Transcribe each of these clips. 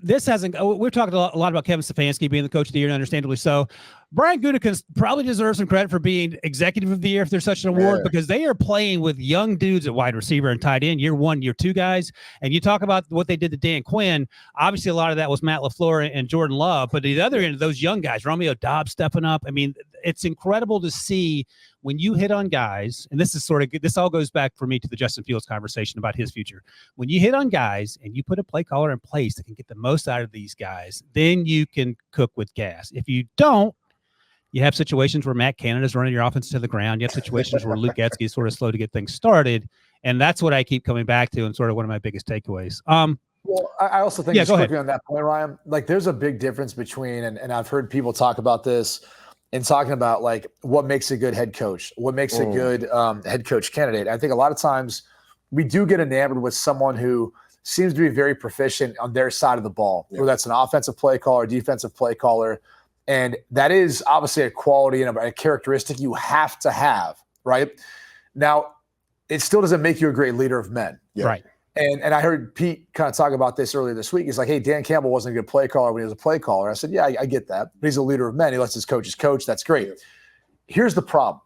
this hasn't. We're talking a lot about Kevin Stefanski being the coach of the year, and understandably so. Brian Gutekunst probably deserves some credit for being executive of the year if there's such an award, because they are playing with young dudes at wide receiver and tight end, year 1, year 2 guys. And you talk about what they did to Dan Quinn. Obviously, a lot of that was Matt LaFleur and Jordan Love, but at the other end of those young guys, Romeo Dobbs stepping up. I mean, it's incredible to see when you hit on guys, and this all goes back for me to the Justin Fields conversation about his future. When you hit on guys and you put a play caller in place that can get the most out of these guys, then you can cook with gas. If you don't, you have situations where Matt Canada's running your offense to the ground. You have situations where Luke Getsky is sort of slow to get things started. And that's what I keep coming back to and sort of one of my biggest takeaways. Well, I also think, just quickly on that point, Ryan, like there's a big difference between, and I've heard people talk about this and talking about like what makes a good head coach, what makes a good head coach candidate. I think a lot of times we do get enamored with someone who seems to be very proficient on their side of the ball, whether that's an offensive play caller, defensive play caller. And that is obviously a quality and a characteristic you have to have, right? Now, it still doesn't make you a great leader of men. Right. And I heard Pete kind of talk about this earlier this week. He's like, hey, Dan Campbell wasn't a good play caller when he was a play caller. I said, yeah, I get that. But he's a leader of men. He lets his coaches coach. That's great. Here's the problem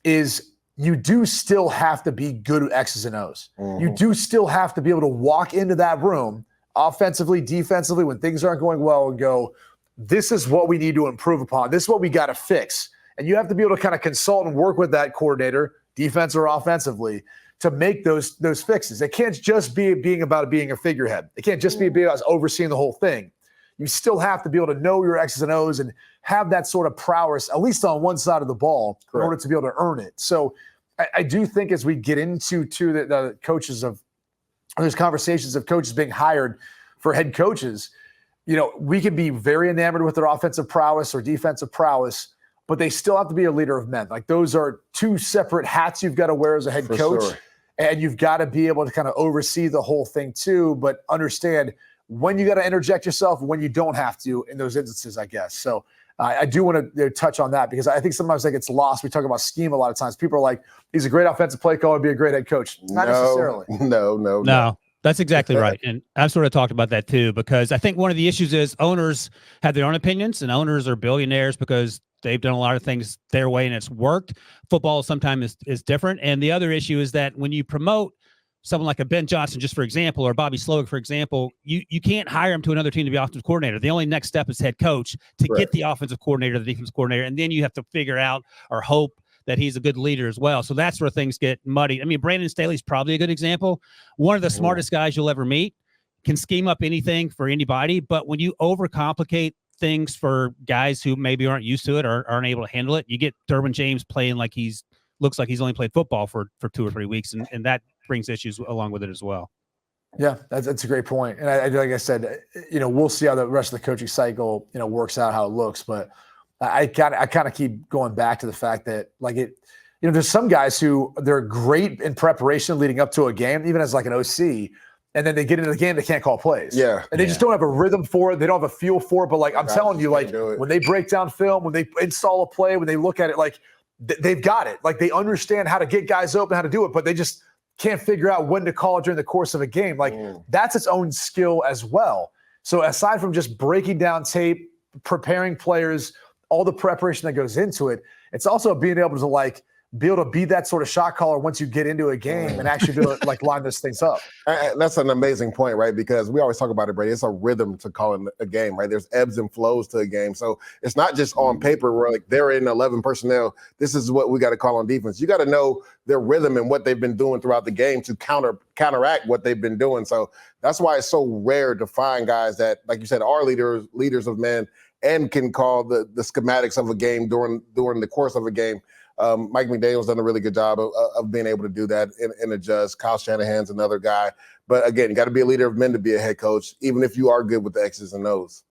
is you do still have to be good at X's and O's. You do still have to be able to walk into that room offensively, defensively, when things aren't going well and go, this is what we need to improve upon. This is what we got to fix. And you have to be able to kind of consult and work with that coordinator, defense or offensively, to make those fixes. It can't just be being a figurehead. It can't just be about overseeing the whole thing. You still have to be able to know your X's and O's and have that sort of prowess, at least on one side of the ball, in order to be able to earn it. So I do think as we get into the coaches of – there's conversations of coaches being hired for head coaches, you know, we can be very enamored with their offensive prowess or defensive prowess, but they still have to be a leader of men. Like those are two separate hats you've got to wear as a head coach. Sure. And you've got to be able to kind of oversee the whole thing too, but understand when you got to interject yourself, when you don't have to in those instances, I guess. So I do want to touch on that because I think sometimes that gets lost. We talk about scheme a lot of times. People are like, he's a great offensive play caller, be a great head coach. Not necessarily. No. That's exactly right. And I've sort of talked about that too, because I think one of the issues is owners have their own opinions, and owners are billionaires because they've done a lot of things their way and it's worked. Football sometimes is different. And the other issue is that when you promote someone like a Ben Johnson, just for example, or Bobby Slowick, for example, you can't hire him to another team to be offensive coordinator. The only next step is head coach to get the offensive coordinator, the defensive coordinator, and then you have to figure out or hope that he's a good leader as well. So that's where things get muddy. I mean, Brandon Staley's probably a good example. One of the smartest guys you'll ever meet, can scheme up anything for anybody. But when you overcomplicate things for guys who maybe aren't used to it or aren't able to handle it, you get Derwin James playing like looks like he's only played football for 2 or 3 weeks. And that brings issues along with it as well. Yeah, that's a great point. And like I said, you know, we'll see how the rest of the coaching cycle, you know, works out, how it looks. But I kind of keep going back to the fact that like it, you know, there's some guys who they're great in preparation leading up to a game, even as like an OC, and then they get into the game, they can't call plays. Yeah. And they just don't have a rhythm for it. They don't have a feel for it. But like I'm telling you, like when they break down film, when they install a play, when they look at it, like they've got it. Like they understand how to get guys open, how to do it, but they just can't figure out when to call it during the course of a game. Like that's its own skill as well. So aside from just breaking down tape, preparing players, all the preparation that goes into it, it's also being able to like be able to be that sort of shot caller once you get into a game and actually be able to like line those things up. That's an amazing point, right? Because we always talk about it, Brady. It's a rhythm to calling a game, right? There's ebbs and flows to a game. So it's not just on paper where like they're in 11 personnel. This is what we got to call on defense. You got to know their rhythm and what they've been doing throughout the game to counteract what they've been doing. So that's why it's so rare to find guys that, like you said, are leaders of men and can call the schematics of a game during the course of a game. Mike McDaniel's done a really good job of being able to do that and adjust. Kyle Shanahan's another guy. But again, you got to be a leader of men to be a head coach, even if you are good with the X's and O's.